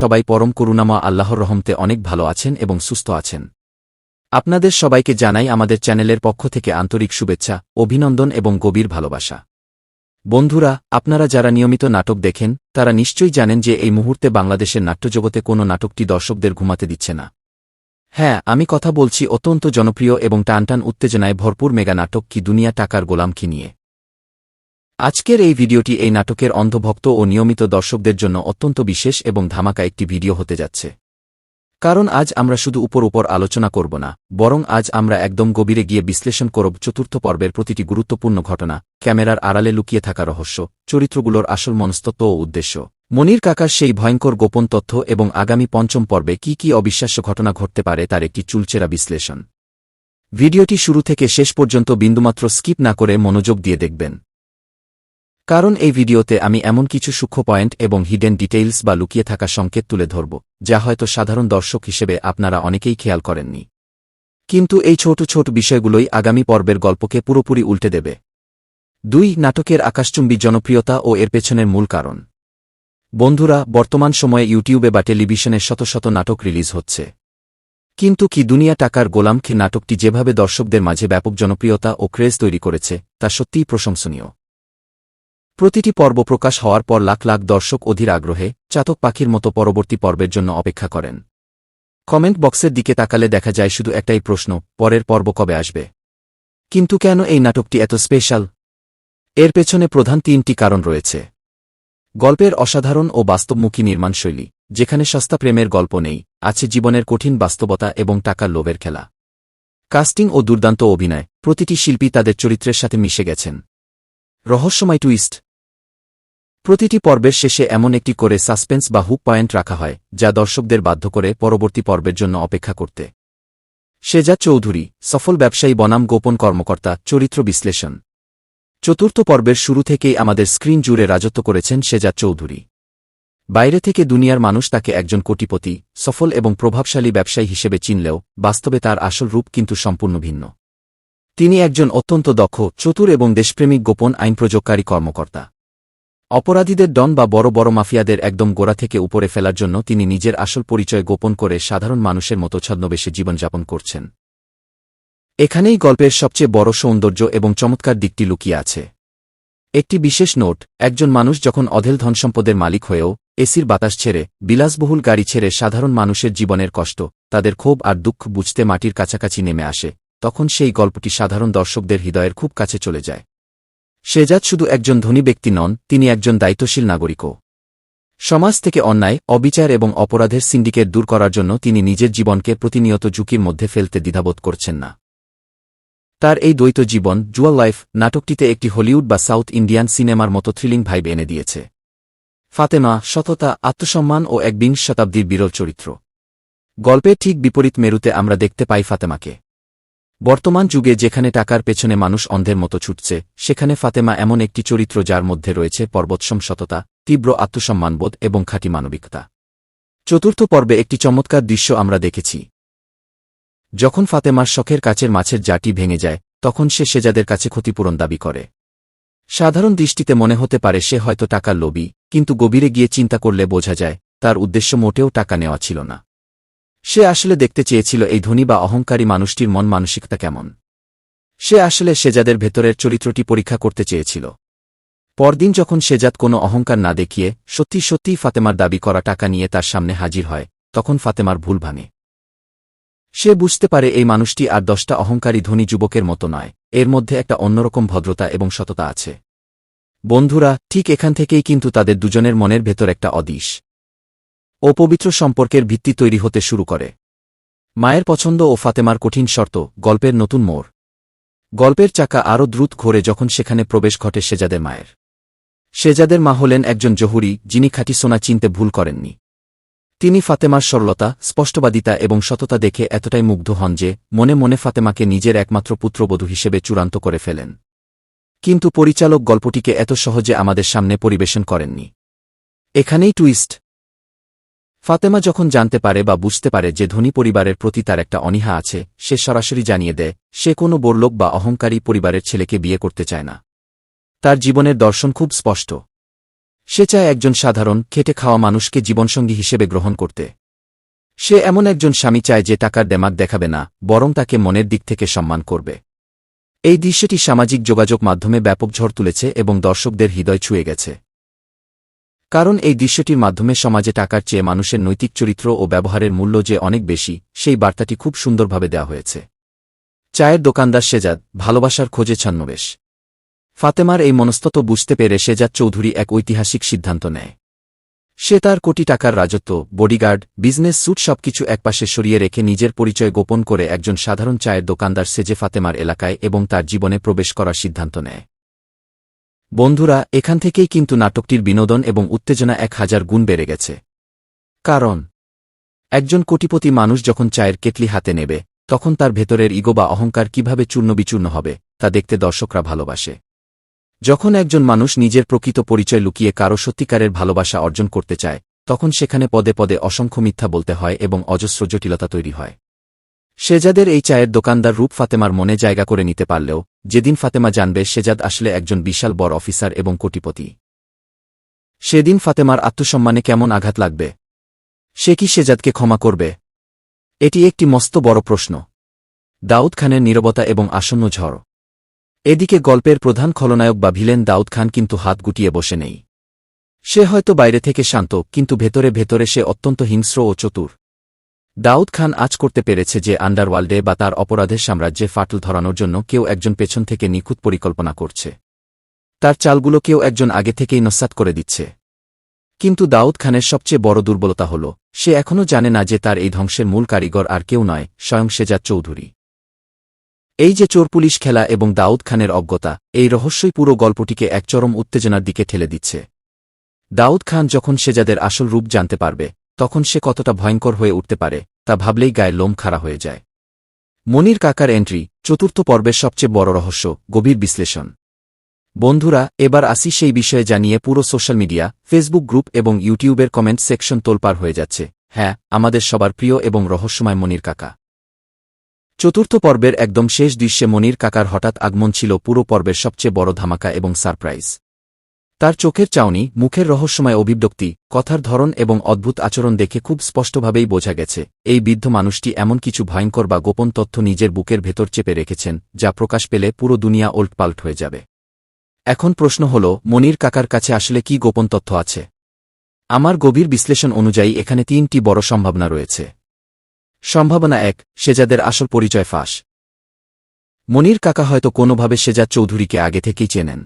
সবাই পরম করুণাময় আল্লাহর রহমতে অনেক ভালো আছেন এবং সুস্থ আছেন। আপনাদের সবাইকে জানাই আমাদের চ্যানেলের পক্ষ থেকে আন্তরিক শুভেচ্ছা, অভিনন্দন এবং গভীর ভালোবাসা। বন্ধুরা, আপনারা যারা নিয়মিত নাটক দেখেন তারা নিশ্চয়ই জানেন যে এই মুহূর্তে বাংলাদেশের নাট্যজগতে কোনো নাটকটি দর্শকদের ঘুমাতে দিচ্ছে না। হ্যাঁ, আমি কথা বলছি অত্যন্ত জনপ্রিয় এবং টানটান উত্তেজনায় ভরপুর মেগা নাটক কি দুনিয়া টাকার গোলাম কি নিয়ে। আজকের এই ভিডিওটি এই নাটকের অন্ধভক্ত ও নিয়মিত দর্শকদের জন্য অত্যন্ত বিশেষ এবং ধামাকা একটি ভিডিও হতে যাচ্ছে। কারণ আজ আমরা শুধু উপর আলোচনা করব না, বরং আজ আমরা একদম গভীরে গিয়ে বিশ্লেষণ করব চতুর্থ পর্বের প্রতিটি গুরুত্বপূর্ণ ঘটনা, ক্যামেরার আড়ালে লুকিয়ে থাকা রহস্য, চরিত্রগুলোর আসল মনস্তত্ত্ব ও উদ্দেশ্য, মনির কাকার সেই ভয়ঙ্কর গোপন তথ্য এবং আগামী পঞ্চম পর্বে কি অবিশ্বাস্য ঘটনা ঘটতে পারে তার একটি চুলচেরা বিশ্লেষণ। ভিডিওটি শুরু থেকে শেষ পর্যন্ত বিন্দুমাত্র স্কিপ না করে মনোযোগ দিয়ে দেখবেন। কারণ এই ভিডিওতে আমি এমন কিছু সূক্ষ্ম পয়েন্ট এবং হিডেন ডিটেইলস বা লুকিয়ে থাকা সংকেত তুলে ধরব, যা হয়তো সাধারণ দর্শক হিসেবে আপনারা অনেকেই খেয়াল করেননি। কিন্তু এই ছোট বিষয়গুলোই আগামী পর্বের গল্পকে পুরোপুরি উল্টে দেবে। 2. নাটকের আকাশচুম্বী জনপ্রিয়তা ও এর পেছনের মূল কারণ। বন্ধুরা, বর্তমান সময়ে ইউটিউবে বা টেলিভিশনে শত নাটক রিলিজ হচ্ছে। কিন্তু কি দুনিয়া টাকার গোলাম কি নাটকটি যেভাবে দর্শকদের মাঝে ব্যাপক জনপ্রিয়তা ও ক্রেজ তৈরি করেছে তা সত্যিই প্রশংসনীয়। প্রতিটি পর্ব প্রকাশ হওয়ার পর লাখ লাখ দর্শক অধীর আগ্রহে চাতক পাখির মতো পরবর্তী পর্বের জন্য অপেক্ষা করেন। কমেন্ট বক্সের দিকে তাকালে দেখা যায় শুধু একটাই প্রশ্ন, পরের পর্ব কবে আসবে। কিন্তু কেন এই নাটকটি এত স্পেশাল? এর পেছনে প্রধান 3টি কারণ রয়েছে। গল্পের অসাধারণ ও বাস্তবমুখী নির্মাণশৈলী, যেখানে সস্তা প্রেমের গল্প নেই, আছে জীবনের কঠিন বাস্তবতা এবং টাকার লোভের খেলা। কাস্টিং ও দুর্দান্ত অভিনয়, প্রতিটি শিল্পী তাদের চরিত্রের সাথে মিশে গেছেন। রহস্যময় টুইস্ট, প্রতিটি পর্বের শেষে এমন একটি করে সাসপেন্স বা হুক পয়েন্ট রাখা হয় যা দর্শকদের বাধ্য করে পরবর্তী পর্বের জন্য অপেক্ষা করতে। শেজাদ চৌধুরী, সফল ব্যবসায়ী বনাম গোপন কর্মকর্তা, চরিত্র বিশ্লেষণ। চতুর্থ পর্বের শুরু থেকেই আমাদের স্ক্রিন জুড়ে রাজত্ব করেছেন শেজাদ চৌধুরী। বাইরে থেকে দুনিয়ার মানুষ তাকে একজন কোটিপতি, সফল এবং প্রভাবশালী ব্যবসায়ী হিসেবে চিনলেও বাস্তবে তার আসল রূপ কিন্তু সম্পূর্ণ ভিন্ন। তিনি একজন অত্যন্ত দক্ষ, চতুর এবং দেশপ্রেমিক গোপন আইন প্রয়োগকারী কর্মকর্তা। অপরাধীদের ডন বা বড় মাফিয়াদের একদম গোড়া থেকে উপরে ফেলার জন্য তিনি নিজের আসল পরিচয় গোপন করে সাধারণ মানুষের মতো ছদ্মবেশে জীবনযাপন করছেন। এখানেই গল্পের সবচেয়ে বড় সৌন্দর্য এবং চমৎকার দিকটি লুকিয়ে আছে। একটি বিশেষ নোট, একজন মানুষ যখন অঢেল ধনসম্পদের মালিক হয়েও এসির বাতাস ছেড়ে, বিলাসবহুল গাড়ি ছেড়ে সাধারণ মানুষের জীবনের কষ্ট, তাদের ক্ষোভ আর দুঃখ বুঝতে মাটির কাছাকাছি নেমে আসে, তখন সেই গল্পটি সাধারণ দর্শকদের হৃদয়ের খুব কাছে চলে যায়। শেজাদ শুধু একজন ধনী ব্যক্তি নন, তিনি একজন দায়িত্বশীল নাগরিকও। সমাজ থেকে অন্যায়, অবিচার এবং অপরাধের সিন্ডিকেট দূর করার জন্য তিনি নিজের জীবনকে প্রতিনিয়ত ঝুঁকির মধ্যে ফেলতে দ্বিধাবোধ করছেন না। তার এই দ্বৈত জীবন, জুয়াল লাইফ, নাটকটিতে একটি হলিউড বা সাউথ ইন্ডিয়ান সিনেমার মতো থ্রিলিং ভাইব এনে দিয়েছে। ফাতেমা, সততা, আত্মসম্মান ও 21 শতাব্দীর বিরল চরিত্র। গল্পের ঠিক বিপরীত মেরুতে আমরা দেখতে পাই ফাতেমাকে। বর্তমান যুগে যেখানে টাকার পেছনে মানুষ অন্ধের মতো ছুটছে, সেখানে ফাতেমা এমন একটি চরিত্র যার মধ্যে রয়েছে পর্বতসম সততা, তীব্র আত্মসম্মানবোধ এবং খাঁটি মানবিকতা। চতুর্থ পর্বে একটি চমৎকার দৃশ্য আমরা দেখেছি। যখন ফাতেমার শখের কাচের মাছের জাটি ভেঙে যায়, তখন সে শেজাদের কাছে ক্ষতিপূরণ দাবি করে। সাধারণ দৃষ্টিতে মনে হতে পারে সে হয়তো টাকার লোভী, কিন্তু গভীরে গিয়ে চিন্তা করলে বোঝা যায় তার উদ্দেশ্য মোটেও টাকা নেওয়া ছিল না। সে আসলে দেখতে চেয়েছিল এই ধনী বা অহংকারী মানুষটির মন মানসিকতা কেমন। সে আসলে শেজাদের ভেতরের চরিত্রটি পরীক্ষা করতে চেয়েছিল। পরদিন যখন শেজাদ কোনো অহংকার না দেখিয়ে সত্যিই ফাতেমার দাবি করা টাকা নিয়ে তার সামনে হাজির হয়, তখন ফাতেমার ভুল ভাঙে। সে বুঝতে পারে এই মানুষটি আর 10টা অহংকারী ধনী যুবকের মতো নয়, এর মধ্যে একটা অন্যরকম ভদ্রতা এবং সততা আছে। বন্ধুরা, ঠিক এখান থেকেই কিন্তু তাদের দুজনের মনের ভেতর একটা অদৃশ্য অপবিত্র সম্পর্কের ভিত্তি তৈরি হতে শুরু করে। মায়ের পছন্দ ও ফাতেমার কঠিন শর্ত, গল্পের নতুন মোড়। গল্পের চাকা আরও দ্রুত ঘোরে যখন সেখানে প্রবেশ ঘটে শেজাদের মায়ের। শেজাদের মা হলেন একজন জহুরি, যিনি খাঁটি সোনা চিনতে ভুল করেননি। তিনি ফাতেমার সরলতা, স্পষ্টবাদিতা এবং সততা দেখে এতটাই মুগ্ধ হন যে মনে মনে ফাতেমাকে নিজের একমাত্র পুত্রবধূ হিসেবে চূড়ান্ত করে ফেলেন। কিন্তু পরিচালক গল্পটিকে এত সহজে আমাদের সামনে পরিবেশন করেননি। এখানেই টুইস্ট। ফাতেমা যখন জানতে পারে বা বুঝতে পারে যে ধনী পরিবারের প্রতি তার একটা অনীহা আছে, সে সরাসরি জানিয়ে দেয় সে কোনো বড়লোক বা অহংকারী পরিবারের ছেলেকে বিয়ে করতে চায় না। তার জীবনের দর্শন খুব স্পষ্ট। সে চায় একজন সাধারণ খেটে খাওয়া মানুষকে জীবনসঙ্গী হিসেবে গ্রহণ করতে। সে এমন একজন স্বামী চায় যে টাকার দেমাক দেখাবে না, বরং তাকে মনের দিক থেকে সম্মান করবে। এই দৃশ্যটি সামাজিক যোগাযোগ মাধ্যমে ব্যাপক ঝড় তুলেছে এবং দর্শকদের হৃদয় ছুঁয়ে গেছে। কারণ এই দৃশ্যটির মাধ্যমে সমাজে টাকার চেয়ে মানুষের নৈতিক চরিত্র ও ব্যবহারের মূল্য যে অনেক বেশি, সেই বার্তাটি খুব সুন্দরভাবে দেওয়া হয়েছে। চায়ের দোকানদার শেজাদ, ভালোবাসার খোঁজে ছদ্মবেশ। ফাতেমার এই মনস্তত্ব বুঝতে পেরে শেজাদ চৌধুরী এক ঐতিহাসিক সিদ্ধান্ত নেয়। সে তার কোটি টাকার রাজত্ব, বডিগার্ড, বিজনেস স্যুট সবকিছু একপাশে সরিয়ে রেখে নিজের পরিচয় গোপন করে একজন সাধারণ চায়ের দোকানদার সেজে ফাতেমার এলাকায় এবং তার জীবনে প্রবেশ করার সিদ্ধান্ত নেয়। বন্ধুরা, এখান থেকেই কিন্তু নাটকটির বিনোদন এবং উত্তেজনা 1000 গুণ বেড়ে গেছে। কারণ একজন কোটিপতি মানুষ যখন চায়ের কেটলি হাতে নেবে, তখন তার ভেতরের ইগো বা অহংকার কিভাবে চূর্ণবিচূর্ণ হবে, তা দেখতে দর্শকরা ভালোবাসে। যখন একজন মানুষ নিজের প্রকৃত পরিচয় লুকিয়ে কারো সত্যিকারের ভালোবাসা অর্জন করতে চায়, তখন সেখানে পদে পদে অসংখ্য মিথ্যা বলতে হয় এবং অজস্র জটিলতা তৈরি হয়। শেজাদের এই চায়ের দোকানদার রূপ ফাতেমার মনে জায়গা করে নিতে পারলেও, যেদিন ফাতেমা জানবে শেজাদ আসলে একজন বিশাল বড় অফিসার এবং কোটিপতি, সেদিন ফাতেমার আত্মসম্মানে কেমন আঘাত লাগবে। সে কি শেজাদকে ক্ষমা করবে? এটি একটি মস্ত বড় প্রশ্ন। দাউদ খানের নীরবতা এবং আসন্ন ঝড়। এদিকে গল্পের প্রধান খলনায়ক বা ভিলেন দাউদ খান কিন্তু হাত গুটিয়ে বসে নেই। সে হয়তো বাইরে থেকে শান্ত, কিন্তু ভেতরে ভেতরে সে অত্যন্ত হিংস্র ও চতুর। দাউদ খান আজ করতে পেরেছে যে আন্ডারওয়ার্ল্ডে বা তার অপরাধের সাম্রাজ্যে ফাটল ধরানোর জন্য কেউ একজন পেছন থেকে নিখুঁত পরিকল্পনা করছে। তার চালগুলো কেউ একজন আগে থেকেই নস্যাৎ করে দিচ্ছে। কিন্তু দাউদ খানের সবচেয়ে বড় দুর্বলতা হল, সে এখনও জানে না যে তার এই ধ্বংসের মূল কারিগর আর কেউ নয়, স্বয়ং শেজাদ চৌধুরী। এই যে চোর পুলিশ খেলা এবং দাউদ খানের অজ্ঞতা, এই রহস্যই পুরো গল্পটিকে এক চরম উত্তেজনার দিকে ঠেলে দিচ্ছে। দাউদ খান যখন শেজাদের আসল রূপ জানতে পারবে, তখন সে কতটা ভয়ঙ্কর হয়ে উঠতে পারে, তা ভাবলেই গায়ে লোম খাড়া হয়ে যায়। মনির কাকার এন্ট্রি, চতুর্থ পর্বের সবচেয়ে বড় রহস্য, গভীর বিশ্লেষণ। বন্ধুরা, এবার আসি সেই বিষয়ে জানিয়ে পুরো সোশ্যাল মিডিয়া, ফেসবুক গ্রুপ এবং ইউটিউবের কমেন্ট সেকশন তোলপাড় হয়ে যাচ্ছে। হ্যাঁ, আমাদের সবার প্রিয় এবং রহস্যময় মনির কাকা। চতুর্থ পর্বের একদম শেষ দৃশ্যে মনির কাকার হঠাৎ আগমন ছিল পুরো পর্বের সবচেয়ে বড় ধামাকা এবং সারপ্রাইজ। তার চোখের চাউনি, মুখের রহস্যময় অভিব্যক্তি, কথার ধরন এবং অদ্ভুত আচরণ দেখে খুব স্পষ্টভাবেই বোঝা গেছে, এই বৃদ্ধ মানুষটি এমন কিছু ভয়ঙ্কর বা গোপন তথ্য নিজের বুকের ভেতর চেপে রেখেছেন, যা প্রকাশ পেলে পুরো দুনিয়া ওলটপালট হয়ে যাবে। এখন প্রশ্ন হল, মনির কাকার কাছে আসলে কি গোপন তথ্য আছে? আমার গভীর বিশ্লেষণ অনুযায়ী এখানে 3টি বড় সম্ভাবনা রয়েছে। সম্ভাবনা 1, শেজাদের আসল পরিচয় ফাঁস। মনির কাকা হয়তো কোনোভাবে শেজাদ চৌধুরীকে আগে থেকেই চেনেন।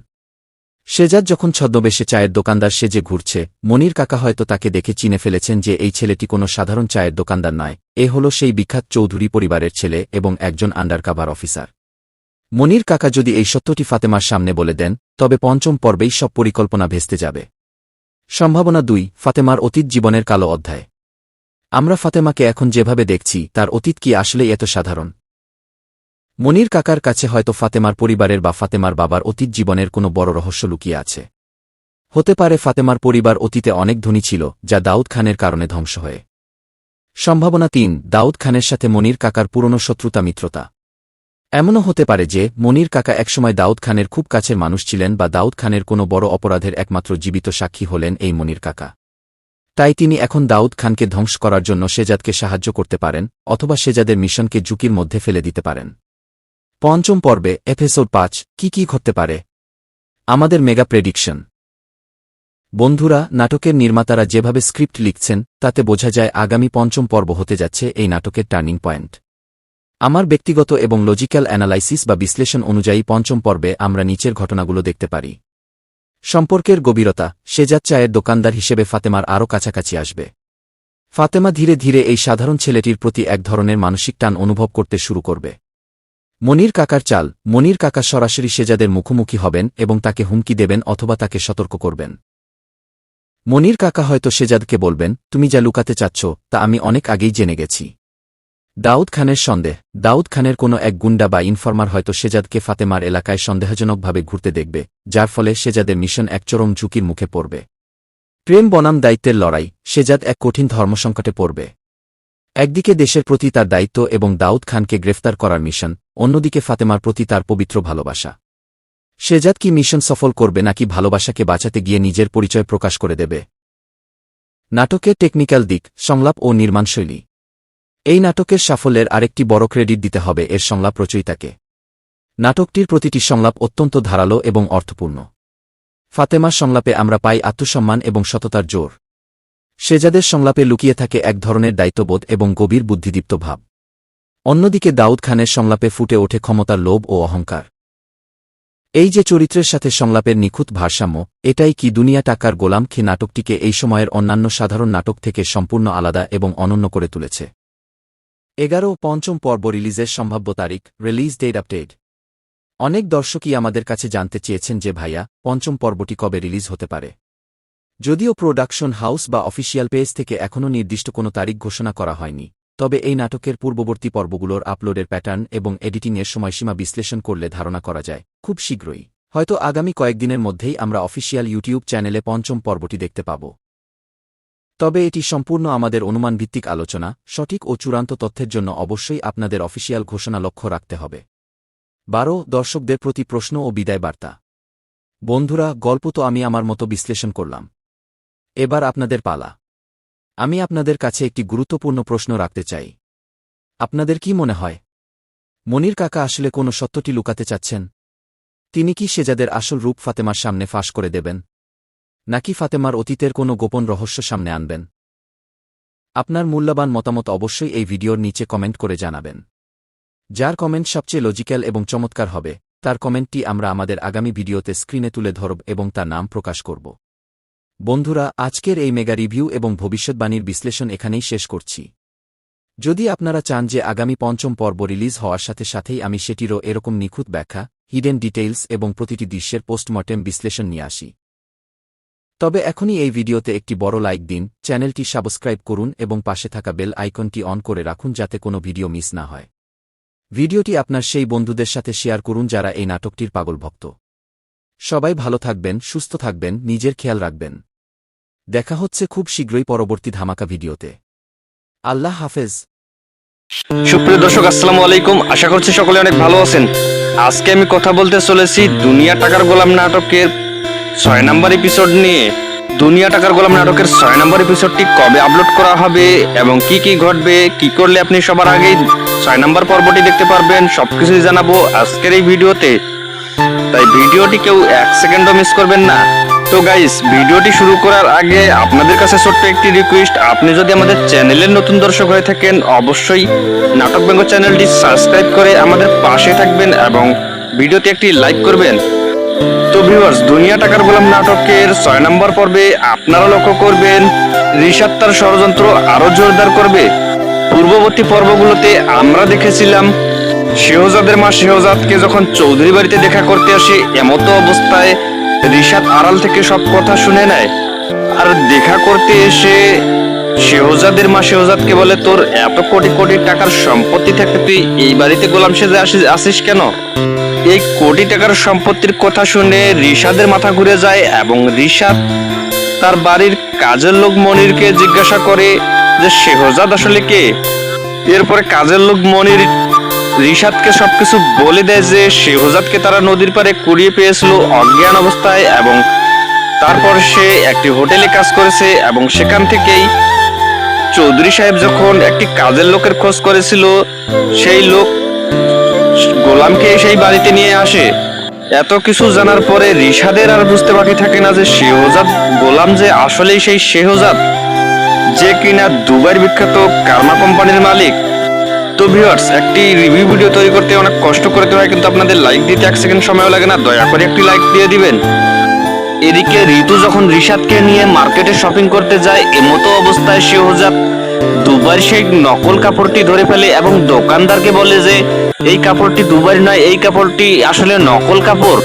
শেজাদ যখন ছদ্মবেশে চায়ের দোকানদার সেজে ঘুরছে, মনির কাকা হয়তো তাকে দেখে চিনে ফেলেছেন যে এই ছেলেটি কোনো সাধারণ চায়ের দোকানদার নয়, এ হল সেই বিখ্যাত চৌধুরী পরিবারের ছেলে এবং একজন আন্ডারকাভার অফিসার। মনির কাকা যদি এই সত্যটি ফাতেমার সামনে বলে দেন, তবে পঞ্চম পর্বেই সব পরিকল্পনা ভেস্তে যাবে। সম্ভাবনা 2, ফাতেমার অতীত জীবনের কালো অধ্যায়। আমরা ফাতেমাকে এখন যেভাবে দেখছি, তার অতীত কি আসলেই এত সাধারণ? মনির কাকার কাছে হয়তো ফাতেমার পরিবারের বা ফাতেমার বাবার অতীত জীবনের কোনো বড় রহস্য লুকিয়ে আছে। হতে পারে ফাতেমার পরিবার অতীতে অনেক ধনী ছিল, যা দাউদ খানের কারণে ধ্বংস হয়ে। সম্ভাবনা 3, দাউদ খানের সাথে মনির কাকার পুরনো শত্রুতা মিত্রতা। এমনও হতে পারে যে মনির কাকা একসময় দাউদ খানের খুব কাছের মানুষ ছিলেন, বা দাউদ খানের কোনো বড় অপরাধের একমাত্র জীবিত সাক্ষী হলেন এই মনির কাকা। তাই তিনি এখন দাউদ খানকে ধ্বংস করার জন্য শেজাদকে সাহায্য করতে পারেন, অথবা শেজাদের মিশনকে ঝুঁকির মধ্যে ফেলে দিতে পারেন। পঞ্চম পর্বে, এপিসোড 5, কি ঘটতে পারে? আমাদের মেগা প্রেডিকশন। বন্ধুরা, নাটকের নির্মাতারা যেভাবে স্ক্রিপ্ট লিখছেন, তাতে বোঝা যায় আগামী পঞ্চম পর্ব হতে যাচ্ছে এই নাটকের টার্নিং পয়েন্ট। আমার ব্যক্তিগত এবং লজিক্যাল অ্যানালাইসিস বা বিশ্লেষণ অনুযায়ী পঞ্চম পর্বে আমরা নিচের ঘটনাগুলো দেখতে পারি। সম্পর্কের গভীরতা, শেজাদ চায়ের দোকানদার হিসেবে ফাতেমার আরও কাছাকাছি আসবে। ফাতেমা ধীরে ধীরে এই সাধারণ ছেলেটির প্রতি এক ধরনের মানসিক টান অনুভব করতে শুরু করবে। মনির কাকার চাল, মনির কাকা সরাসরি শেজাদের মুখোমুখি হবেন এবং তাকে হুমকি দেবেন অথবা তাকে সতর্ক করবেন। মনির কাকা হয়তো শেজাদকে বলবেন, তুমি যা লুকাতে চাচ্ছ তা আমি অনেক আগেই জেনে গেছি। দাউদ খানের সন্দেহ, দাউদ খানের কোনো এক গুন্ডা বা ইনফরমার হয়তো শেজাদকে ফাতেমার এলাকায় সন্দেহজনকভাবে ঘুরতে দেখবে, যার ফলে শেজাদের মিশন এক চরম ঝুঁকির মুখে পড়বে। প্রেম বনাম দায়িত্বের লড়াই, শেজাদ এক কঠিন ধর্মসংকটে পড়বে। একদিকে দেশের প্রতি তার দায়িত্ব এবং দাউদ খানকে গ্রেফতার করার মিশন, অন্যদিকে ফাতেমার প্রতি তার পবিত্র ভালোবাসা। শেহজাদ কি মিশন সফল করবে নাকি ভালোবাসাকে বাঁচাতে গিয়ে নিজের পরিচয় প্রকাশ করে দেবে? নাটকের টেকনিক্যাল দিক, সংলাপ ও নির্মাণশৈলী। এই নাটকের সাফল্যের আরেকটি বড় ক্রেডিট দিতে হবে এর সংলাপ রচয়িতাকে। নাটকটির প্রতিটি সংলাপ অত্যন্ত ধারালো এবং অর্থপূর্ণ। ফাতেমার সংলাপে আমরা পাই আত্মসম্মান এবং সততার জোর। শেহজাদের সংলাপে লুকিয়ে থাকে এক ধরনের দায়িত্ববোধ এবং গভীর বুদ্ধিদীপ্ত ভাব। অন্যদিকে দাউদ খানের সংলাপে ফুটে ওঠে ক্ষমতার লোভ ও অহংকার। এই যে চরিত্রের সাথে সংলাপের নিখুঁত ভারসাম্য, এটাই কি দুনিয়া টাকার গোলাম খে নাটকটিকে এই সময়ের অন্যান্য সাধারণ নাটক থেকে সম্পূর্ণ আলাদা এবং অনন্য করে তুলেছে। 11 ও পঞ্চম পর্ব রিলিজের সম্ভাব্য তারিখ, রিলিজ ডেট আপডেট। অনেক দর্শকই আমাদের কাছে জানতে চেয়েছেন যে ভাইয়া, পঞ্চম পর্বটি কবে রিলিজ হতে পারে। যদিও প্রোডাকশন হাউস বা অফিসিয়াল পেজ থেকে এখনও নির্দিষ্ট কোনো তারিখ ঘোষণা করা হয়নি, তবে এই নাটকের পূর্ববর্তী পর্বগুলোর আপলোডের প্যাটার্ন এবং এডিটিংয়ের সময়সীমা বিশ্লেষণ করলে ধারণা করা যায় খুব শীঘ্রই, হয়তো আগামী কয়েকদিনের মধ্যেই আমরা অফিসিয়াল ইউটিউব চ্যানেলে পঞ্চম পর্বটি দেখতে পাব। তবে এটি সম্পূর্ণ আমাদের অনুমানভিত্তিক আলোচনা, সঠিক ও চূড়ান্ত তথ্যের জন্য অবশ্যই আপনাদের অফিসিয়াল ঘোষণা লক্ষ্য রাখতে হবে। 12 দর্শকদের প্রতি প্রশ্ন ও বিদায় বার্তা। বন্ধুরা, গল্প তো আমি আমার মতো বিশ্লেষণ করলাম। এবার আপনাদের পালা। আমি আপনাদের কাছে একটি গুরুত্বপূর্ণ প্রশ্ন রাখতে চাই। আপনাদের কি মনে হয়, মনির কাকা আসলে কোনো সত্যটি লুকাতে চাচ্ছেন? তিনি কি শেহজাদের আসল রূপ ফাতেমার সামনে ফাঁস করে দেবেন, নাকি ফাতেমার অতীতের কোনো গোপন রহস্য সামনে আনবেন? আপনার মূল্যবান মতামত অবশ্যই এই ভিডিওর নিচে কমেন্ট করে জানাবেন। যার কমেন্ট সবচেয়ে লজিক্যাল এবং চমৎকার হবে, তার কমেন্টটি আমরা আমাদের আগামী ভিডিওতে স্ক্রিনে তুলে ধরব এবং তার নাম প্রকাশ করব। বন্ধুরা, আজকের এই মেগা রিভিউ এবং ভবিষ্যৎবাণীর বিশ্লেষণ এখানেই শেষ করছি। যদি আপনারা চান যে আগামী পঞ্চম পর্ব রিলিজ হওয়ার সাথে সাথেই আমি সেটিরও এরকম নিখুঁত ব্যাখ্যা, হিডেন ডিটেইলস এবং প্রতিটি দৃশ্যের পোস্টমর্টেম বিশ্লেষণ নিয়ে আসি, তবে এখনই এই ভিডিওতে একটি বড় লাইক দিন, চ্যানেলটি সাবস্ক্রাইব করুন এবং পাশে থাকা বেল আইকনটি অন করে রাখুন যাতে কোনো ভিডিও মিস না হয়। ভিডিওটি আপনার সেই বন্ধুদের সাথে শেয়ার করুন যারা এই নাটকটির পাগল ভক্ত। সবাই ভালো থাকবেন, সুস্থ থাকবেন, নিজের খেয়াল রাখবেন। দেখা হচ্ছে খুব শীঘ্রই পরবর্তী ধামাকা ভিডিওতে। আল্লাহ হাফেজ। সুপ্রিয় দর্শক, আসসালামু আলাইকুম। আশা করছি সকলে অনেক ভালো আছেন। আজকে আমি কথা বলতে চলেছি দুনিয়া টাকার গোলাম নাটকের 6 নম্বর এপিসোড নিয়ে। দুনিয়া টাকার গোলাম নাটকের 6 নম্বর এপিসোডটি কবে আপলোড করা হবে এবং কি কি ঘটবে, কি করলে আপনি সবার আগেই 6 নম্বর পর্বটি দেখতে পারবেন, সবকিছুই জানাবো আজকের এই ভিডিওতে। তাই ভিডিওটি কেউ 1 সেকেন্ডও মিস করবেন না। তো গাইস, ভিডিওটি শুরু করার আগে আপনাদের কাছে ছোট্ট একটি রিকোয়েস্ট, আপনি যদি আমাদের চ্যানেলের নতুন দর্শক হয়ে থাকেন অবশ্যই নাটক ব্যঙ্গ চ্যানেলটি সাবস্ক্রাইব করে আমাদের পাশে থাকবেন এবং ভিডিওতে একটি লাইক করবেন। তো ভিউয়ার্স, দুনিয়া টাকার গোলাম নাটকের 6 নম্বর পর্বে আপনারা লক্ষ্য করবেন রিশাদ তার ষড়যন্ত্র আরো জোরদার করবে। পূর্ববর্তী পর্বগুলোতে আমরা দেখেছিলাম শেহজাদের মা শেহজাদকে যখন চৌধুরী বাড়িতে দেখা করতে আসে, এমতো অবস্থায় রিশাদ আড়াল থেকে সব কথা শুনে নেয়। আর দেখা করতে এসে শেহজাদের মা শেহজাদকে বলে, তোর এত কোটি কোটি টাকার সম্পত্তি থাকতে তুই এই বাড়িতে গোলাম সেজে আসিস কেন? এই কোটি টাকার সম্পত্তির কথা শুনে রিশাদের মাথা ঘুরে যায় এবং রিশাদ তার বাড়ির কাজের লোক মনিরকে জিজ্ঞাসা করে যে শেহজাদ আসলে কে। এরপরে কাজের লোক মনির রিশাদকে সবকিছু বলে দেয় যে শেহজাদকে তারা নদীর পাড়ে কুড়িয়ে পেয়েছিল অজ্ঞান অবস্থায় এবং তারপর সে একটি হোটেলে কাজ করেছে এবং সেখান থেকেই চৌধুরী সাহেব যখন একটি কাজের লোকের খোঁজ করেছিল, সেই লোক গোলামকে সেই বাড়িতে নিয়ে আসে। এত কিছু জানার পরে রিশাদের আর বুঝতে বাকি থাকে না যে শেহজাদ গোলাম যে আসলেই সেই শেহজাদ যে কিনা দুবাইয়ের বিখ্যাত কারমা কোম্পানির মালিক। তো ভিউয়ার্স, একটি রিভিউ ভিডিও তৈরি করতে অনেক কষ্ট করতে হয়, কিন্তু আপনাদের লাইক দিতে 1 সেকেন্ড সময় লাগে না, দয়া করে একটি লাইক দিয়ে দিবেন। এদিকে ঋতু যখন রিশাদকে নিয়ে মার্কেটে শপিং করতে যায়, এমতো অবস্থায় শেহজাদ দুবাইয়ের সেই নকল কাপড়টি ধরে ফেলে এবং দোকানদারকে বলে যে এই কাপড়টি দুবাইয়ের নয়, এই কাপড়টি আসলে নকল কাপড়।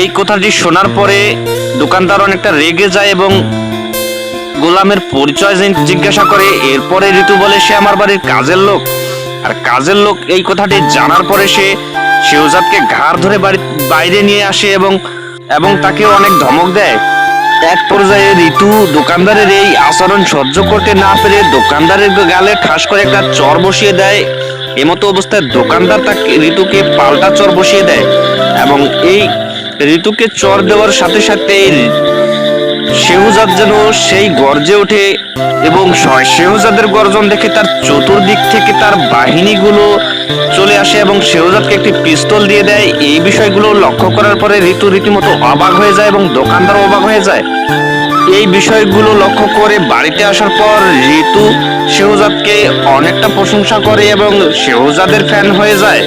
এই কথাটি শোনার পরে দোকানদার অনেকটা রেগে যায় এবং গোলামের পরিচয় জিজ্ঞাসা করে। এরপরে ঋতু বলে সে আমার বাড়ির কাজের লোক। আর কাজের লোক এই কথাটি জানার পরে সে শেহজাদকে ঘাড় ধরে বাইরে নিয়ে আসে এবং তাকে অনেক ধমক দেয়। এক পর্যায়ে ঋতু দোকানদারের এই আচরণ সহ্য করতে না পেরে দোকানদারের গালে ঠাস করে একটা চর বসিয়ে দেয়। এমতো অবস্থায় দোকানদার তাকে ঋতুকে পাল্টা চর বসিয়ে দেয় এবং এই ঋতুকে চর দেওয়ার সাথে সাথে শেহজাদ যেন সেই গর্জে ওঠে এবং শেহজাদের গর্জন দেখে তার চতুর্দিক থেকে তার বাহিনীগুলো চলে আসে এবং শেহজাদকে একটি পিস্তল দিয়ে দেয়। এই বিষয়গুলো লক্ষ্য করার পরে ঋতু রীতিমতো অবাক হয়ে যায় এবং দোকানদার অবাক হয়ে যায়। এই বিষয়গুলো লক্ষ্য করে বাড়িতে আসার পর ঋতু শেহজাদকে অনেকটা প্রশংসা করে এবং শেহজাদের ফ্যান হয়ে যায়।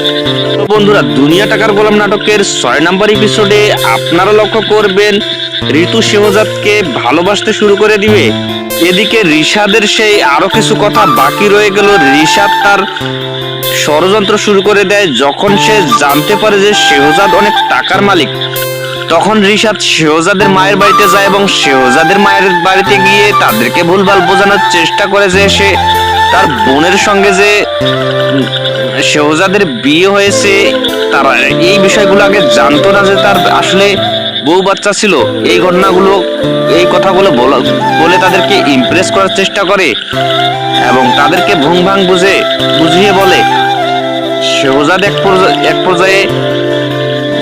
তো বন্ধুরা, দুনিয়া টাকার গোলাম নাটকের 6 নম্বর এপিসোডে আপনারা লক্ষ্য করবেন ঋতু শেহজাদকে ভালোবাসতে শুরু করে দিবে। এদিকে রিশাদের সেই আরো কিছু কথা বাকি রয়ে গেল। রিশাদ তার ষড়যন্ত্র শুরু করে দেয়। যখন সে জানতে পারে যে শেহজাদ অনেক টাকার মালিক, তখন রিশাদ শেহজাদের মায়ের বাড়িতে যায় এবং শেহজাদের মায়ের বাড়িতে গিয়ে তাদেরকে ভুলভাল বোঝানোর চেষ্টা করে যে সে তার বোনের সঙ্গে যে শেহজাদের বিয়ে হয়েছে, তারা এই বিষয়গুলো আগে জানতো না, যে তার আসলে বউ বাচ্চা ছিল। এই ঘটনাগুলো, এই কথাগুলো বলে তাদেরকে ইমপ্রেস করার চেষ্টা করে এবং তাদেরকে ভুং ভাং বুঝিয়ে বলে। শেহজাদ এক পর্যায়ে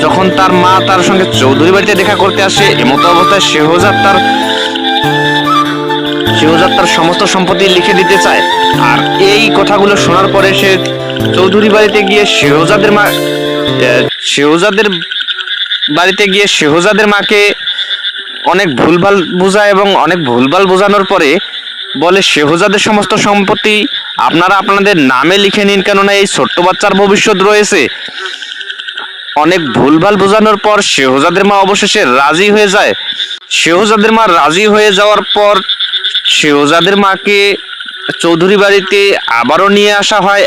যখন তার মা তার সঙ্গে চৌধুরী বাড়িতে দেখা করতে আসে, এমতো অবস্থায় শেহজাদ তার সমস্ত সম্পত্তি লিখে দিতে চায়। আর এই কথাগুলো শোনার পরে সে চৌধুরী বাড়িতে গিয়ে শেহজাদের মাকে অনেক ভুলভাল বোঝায় এবং অনেক ভুলভাল বোঝানোর পরে বলে শেহজাদের সমস্ত সম্পত্তি আপনারা আপনাদের নামে লিখে নিন, কেননা এই ছোট্ট বাচ্চার ভবিষ্যৎ রয়েছে। অনেক ভুলভাল বোঝানোর পর শেহজাদের মা অবশেষে রাজি হয়ে যায়। শেহজাদের মা রাজি হয়ে যাওয়ার পর শেহজাদের মাকে চৌধুরী বাড়িতে আবারও নিয়ে আসা হয়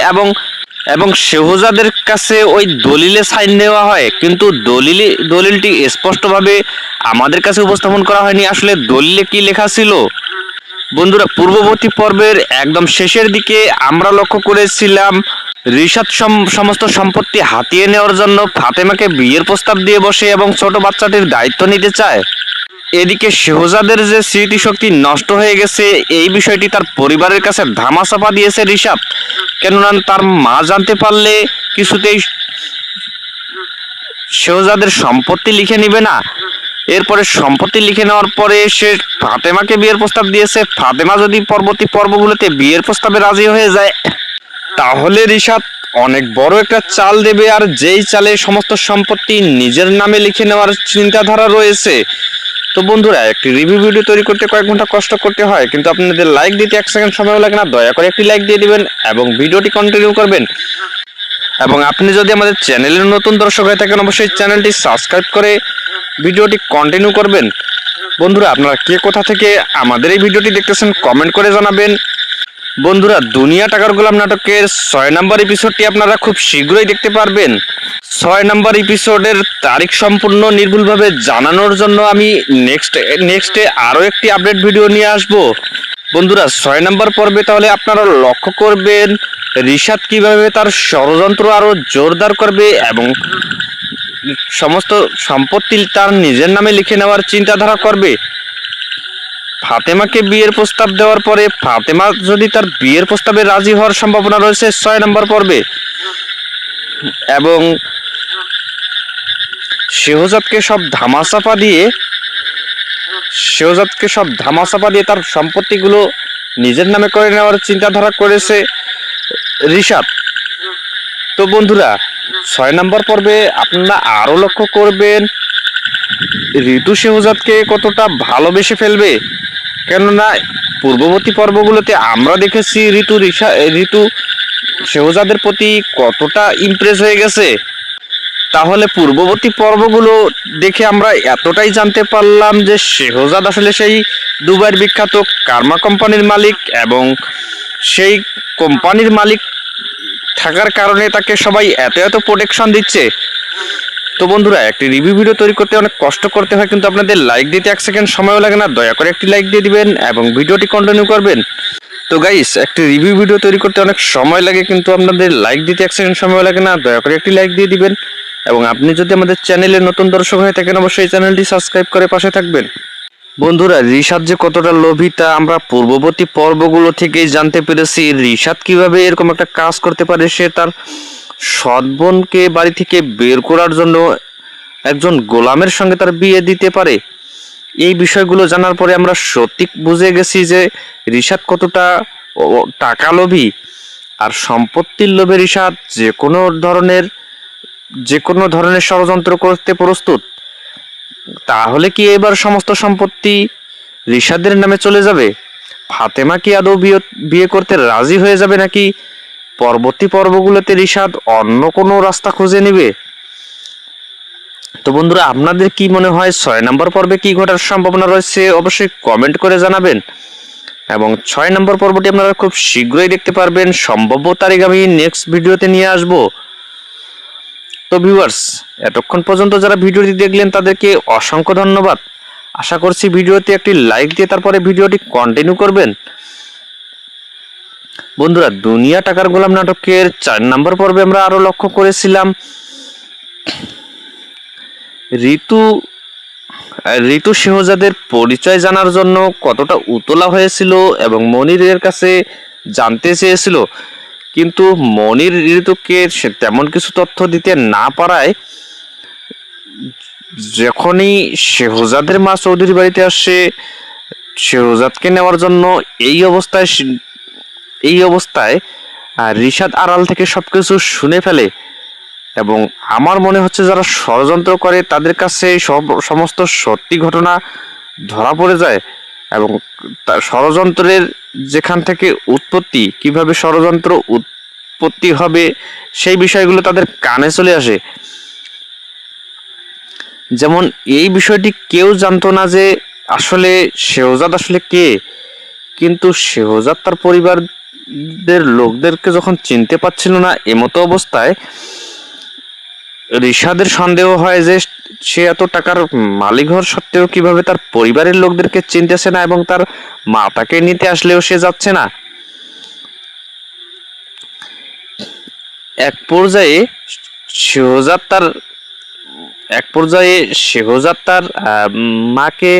এবং শেহজাদের কাছে ওই দলিলে সাইন নেওয়া হয়, কিন্তু দলিলটি স্পষ্টভাবে আমাদের কাছে উপস্থাপন করা হয়নি। আসলে দলিলে কি লেখা ছিল? বন্ধুরা, পূর্ববর্তী পর্বের একদম শেষের দিকে আমরা লক্ষ্য করেছিলাম রিশাদ সমস্ত সম্পত্তি হাতিয়ে নেওয়ার জন্য ফাতেমাকে বিয়ের প্রস্তাব দিয়ে বসে এবং ছোট বাচ্চাটির দায়িত্ব নিতে চায়। এদিকে শেহজাদের যে স্মৃতিশক্তি নষ্ট হয়ে গেছে, এই বিষয়টি তার পরিবারের কাছে ধামাচাপা দিয়েছে রিশাদ, কেননা তার মা জানতে পারলে কিছুতেই শেহজাদের সম্পত্তি লিখে নিবে না। এরপরে সম্পত্তি লিখে নেওয়ার পরে সে ফাতেমাকে বিয়ের প্রস্তাব দিয়েছে। ফাতেমা যদি পরবর্তী পর্বগুলোতে বিয়ের প্রস্তাবে রাজি হয়ে যায়, তাহলে রিশাদ অনেক বড় একটা চাল দেবে, আর যেই চালে সমস্ত সম্পত্তি নিজের নামে লিখে নেওয়ার চিন্তাধারা রয়েছে। তো বন্ধুরা, একটি রিভিউ ভিডিও তৈরি করতে কয়েক ঘন্টা কষ্ট করতে হয়, কিন্তু আপনাদের লাইক দিতে 1 সেকেন্ড সময় লাগে না। দয়া করে একটি লাইক দিয়ে দিবেন এবং ভিডিওটি কন্টিনিউ করবেন। এবং আপনি যদি আমাদের চ্যানেলের নতুন দর্শক হয়ে থাকেন, অবশ্যই চ্যানেলটি সাবস্ক্রাইব করে ভিডিওটি কন্টিনিউ করবেন। বন্ধুরা, আপনারা কে কোথা থেকে আমাদের এই ভিডিওটি দেখতেছেন কমেন্ট করে জানাবেন। বন্ধুরা, দুনিয়া টাকার গোলাম নাটকের 6 নম্বর এপিসোডটি আপনারা খুব শীঘ্রই দেখতে পারবেন। 6 নম্বর এপিসোডের তারিখ সম্পূর্ণ নির্ভুলভাবে জানানোর জন্য আমি নেক্সটে আরও একটি আপডেট ভিডিও নিয়ে আসব। বন্ধুরা, 6 নম্বর পর্বে তাহলে আপনারা লক্ষ্য করবেন রিশাদ কিভাবে তার ষড়যন্ত্র আরো জোরদার করবে এবং সমস্ত সম্পত্তি তার নিজের নামে লিখে নেওয়ার চিন্তাধারা করবে। ফাতেমাকে বিয়ের প্রস্তাব দেওয়ার পরে ফাতেমা যদি তার বিয়ের প্রস্তাবে রাজি হওয়ার সম্ভাবনা রয়েছে 6 নম্বর পর্বে, এবং শেহজাদকে সব ধামাচাপা দিয়ে তার সম্পত্তিগুলো নিজের নামে করে নেওয়ার চিন্তাধারা করেছে রিশাদ। তো বন্ধুরা, 6 নম্বর পর্বে আপনারা আরো লক্ষ্য করবেন ঋতু শেহজাদকে কতটা ভালোবেসে ফেলবে, কেননা পূর্ববর্তী পর্বগুলোতে আমরা দেখেছি ঋতু শেহজাদের প্রতি কতটা ইমপ্রেস হয়ে গেছে। তাহলে পূর্ববর্তী পর্বগুলো দেখে আমরা এতটাই জানতে পারলাম যে শেহজাদ আসলে সেই দুবাইয়ের বিখ্যাত কার্মা কোম্পানির মালিক, এবং সেই কোম্পানির মালিক থাকার কারণে তাকে সবাই এত প্রোটেকশন দিচ্ছে। তো বন্ধুরা, একটি রিভিউ ভিডিও তৈরি করতে অনেক কষ্ট করতে হয়, কিন্তু আপনাদের লাইক দিতে 1 সেকেন্ড সময়ও লাগে না। দয়া করে একটি লাইক দিয়ে দিবেন এবং ভিডিওটি কন্টিনিউ করবেন। তো গাইস, একটি রিভিউ ভিডিও তৈরি করতে অনেক সময় লাগে, কিন্তু আপনাদের লাইক দিতে 1 সেকেন্ড সময় লাগে না। দয়া করে একটি লাইক দিয়ে দিবেন এবং আপনি যদি আমাদের চ্যানেলের নতুন দর্শক হয়ে থাকেন, অবশ্যই চ্যানেলটি সাবস্ক্রাইব করে পাশে থাকবেন। বন্ধুরা, রিশাদ যে কতটা লোভী তা আমরা পূর্ববর্তী পর্বগুলো থেকেই জানতে পেরেছি। রিশাদ কিভাবে এরকম একটা কাজ করতে পারে, সে তার সৎ বোনকে বাড়ি থেকে বের করার জন্য একজন গোলামের সঙ্গে তার বিয়ে দিতে পারে? এই বিষয়গুলো জানার পরে আমরা সত্যি বুঝে গেছি যে রিশাদ কতটা টাকা লোভী। আর সম্পত্তির লোভে রিশাদ যে কোনো ধরনের ষড়যন্ত্র করতে প্রস্তুত। তাহলে কি এবার সমস্ত সম্পত্তি রিশাদের নামে চলে যাবে? ফাতেমা কি আদৌ বিয়ে করতে রাজি হয়ে যাবে, নাকি পরবর্তী পর্বগুলোতে রিশাদ অন্য কোনো রাস্তা খুঁজে নেবে? তো বন্ধুরা, আপনাদের কি মনে হয় 6 নম্বর পর্বে কি ঘটার সম্ভাবনা রয়েছে অবশ্যই কমেন্ট করে জানাবেন। এবং 6 নম্বর পর্বটি আপনারা খুব শীঘ্রই দেখতে পারবেন, সম্ভাব্য তারিখ আমি নেক্সট ভিডিওতে নিয়ে আসব। তো ভিউয়ার্স, এতক্ষণ পর্যন্ত যারা ভিডিওটি দেখলেন তাদেরকে অসংখ্য ধন্যবাদ। আশা করছি ভিডিওতে একটি লাইক দিয়ে তারপরে ভিডিওটি কন্টিনিউ করবেন। বন্ধুরা, দুনিয়া টাকার গোলাম নাটকের 4 নম্বর পর্বে আমরা আরো লক্ষ্য করেছিলাম ঋতু শেহজাদের পরিচয় জানার জন্য কতটা উতলা হয়েছিল এবং মনিরের কাছে জানতে চেয়েছিল, কিন্তু মনির ঋতুকে সে তেমন কিছু তথ্য দিতে না পারায় যখনই শেহজাদের মা চৌধুরী বাড়িতে আসে শেহজাদকে নেওয়ার জন্য, এই অবস্থায় রিশাদ আড়াল থেকে সবকিছু শুনে ফেলে। এবং আমার মনে হচ্ছে যারা ষড়যন্ত্র করে তাদের কাছে সমস্ত সত্যি ঘটনা ধরা পড়ে যায় এবং ষড়যন্ত্রের যেখান থেকে উৎপত্তি, কিভাবে ষড়যন্ত্র উৎপত্তি হবে সেই বিষয়গুলো তাদের কানে চলে আসে। যেমন এই বিষয়টি কেউ জানতো না যে আসলে শেহজাদ আসলে কে, কিন্তু শেহজাদ তার পরিবারদের লোকদেরকে যখন চিনতে পারছিল না, এমতো অবস্থায় রিশাদের সন্দেহ হয় যে সে এত টাকার মালিক হওয়ার সত্ত্বেও কিভাবে তার পরিবারের লোকদেরকে চিনতেছে না এবং তার মাতাকে নিতে আসলেও সে যাচ্ছে না। এক পর্যায়ে শেহজাদ তার মাকে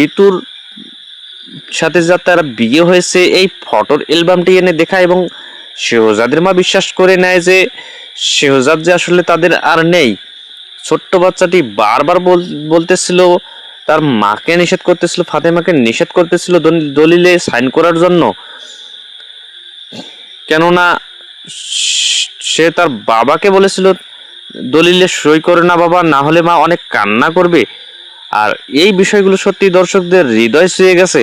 ঋতুর সাথে যা তার বিয়ে হয়েছে এই ফটোর অ্যালবামটি এনে দেখায় এবং শেহজাদের মা বিশ্বাস করে নেয় যে শেহজাদ যে আসলে তাদের আর নেই। ছোট্ট বাচ্চাটি বারবার বলতেছিল, তার মাকে নিষেধ করতেছিল, ফাতেমাকে নিষেধ করতেছিল দলিলে সাইন করার জন্য, কেননা সে তার বাবাকে বলেছিল দলিলে সই করে না বাবা, না হলে মা অনেক কান্না করবে। আর এই বিষয়গুলো সত্যি দর্শকদের হৃদয় ছুঁয়ে গেছে।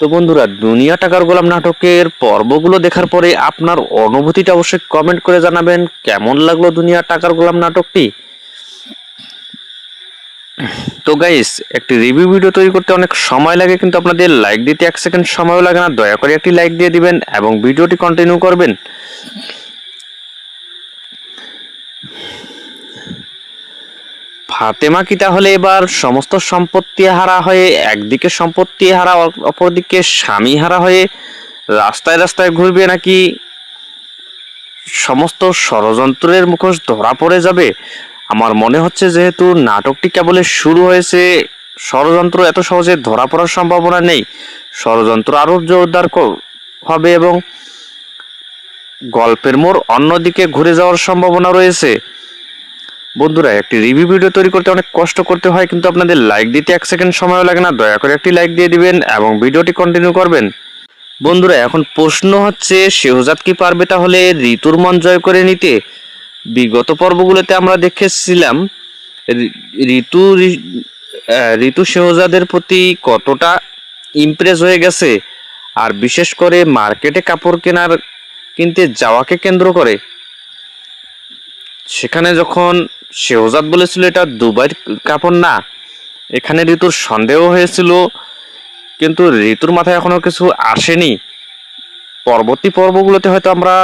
তো বন্ধুরা, দুনিয়া টাকার গোলাম নাটকের পর্বগুলো দেখার পরে আপনার অনুভূতিটা অবশ্যই কমেন্ট করে জানাবেন। কেমন লাগলো দুনিয়া টাকার গোলাম নাটকটি? তো গাইস, একটি রিভিউ ভিডিও তৈরি করতে অনেক সময় লাগে, কিন্তু আপনাদের লাইক দিতে 1 সেকেন্ড সময়ও লাগে না। দয়া করে একটি লাইক দিয়ে দিবেন এবং ভিডিওটি কন্টিনিউ করবেন। ফাতেমা কি তাহলে এবার সমস্ত সম্পত্তি হারা হয়ে, একদিকে সম্পত্তি হারা অপরদিকে স্বামী হারা হয়ে রাস্তায় রাস্তায় ঘুরবে, নাকি সমস্ত ষড়যন্ত্রের মুখোশ ধরা পড়ে যাবে? আমার মনে হচ্ছে যেহেতু নাটকটি কেবল শুরু হয়েছে, ষড়যন্ত্র এত সহজে ধরা পড়ার সম্ভাবনা নেই। ষড়যন্ত্র আরো জোরদার হবে এবং গল্পের মোড় অন্যদিকে ঘুরে যাওয়ার সম্ভাবনা রয়েছে। বন্ধুরা, একটি রিভিউ ভিডিও তৈরি করতে অনেক কষ্ট করতে হয়, কিন্তু আপনাদের লাইক দিতে 1 সেকেন্ড সময়ও লাগে না। দয়া করে একটি লাইক দিয়ে দিবেন এবং ভিডিওটি কন্টিনিউ করবেন। বন্ধুরা, এখন প্রশ্ন হচ্ছে শেহজাদ কি পারবে তাহলে ঋতুর মন জয় করে নিতে? বিগত পর্বগুলোতে আমরা দেখেছিলাম ঋতু শেহজাদের প্রতি কতটা ইমপ্রেস হয়ে গেছে, আর বিশেষ করে মার্কেটে কাপড় কিনতে যাওয়াকে কেন্দ্র করে। সেখানে যখন শেহজাদ বলেছিল এটা দুবাইয়ের কাপড় না, এখানে ঋতুর সন্দেহ হয়েছিল, কিন্তু ঋতুর মাথায় এখনো কিছু আসেনি। পরবর্তী পর্বগুলোতে হয়তো আমরা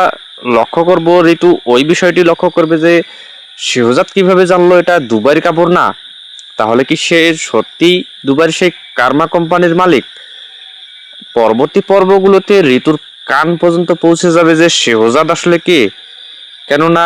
লক্ষ্য করব, ঋতু ওই বিষয়টি লক্ষ্য করবে যে শেহজাদ কিভাবে জানলো এটা দুবাইয়ের কাপড় না। তাহলে কি সে সত্যি দুবাইয়ের সেই কার্মা কোম্পানির মালিক? পরবর্তী পর্বগুলোতে ঋতুর কান পর্যন্ত পৌঁছে যাবে যে শেহজাদ আসলে কে, কেননা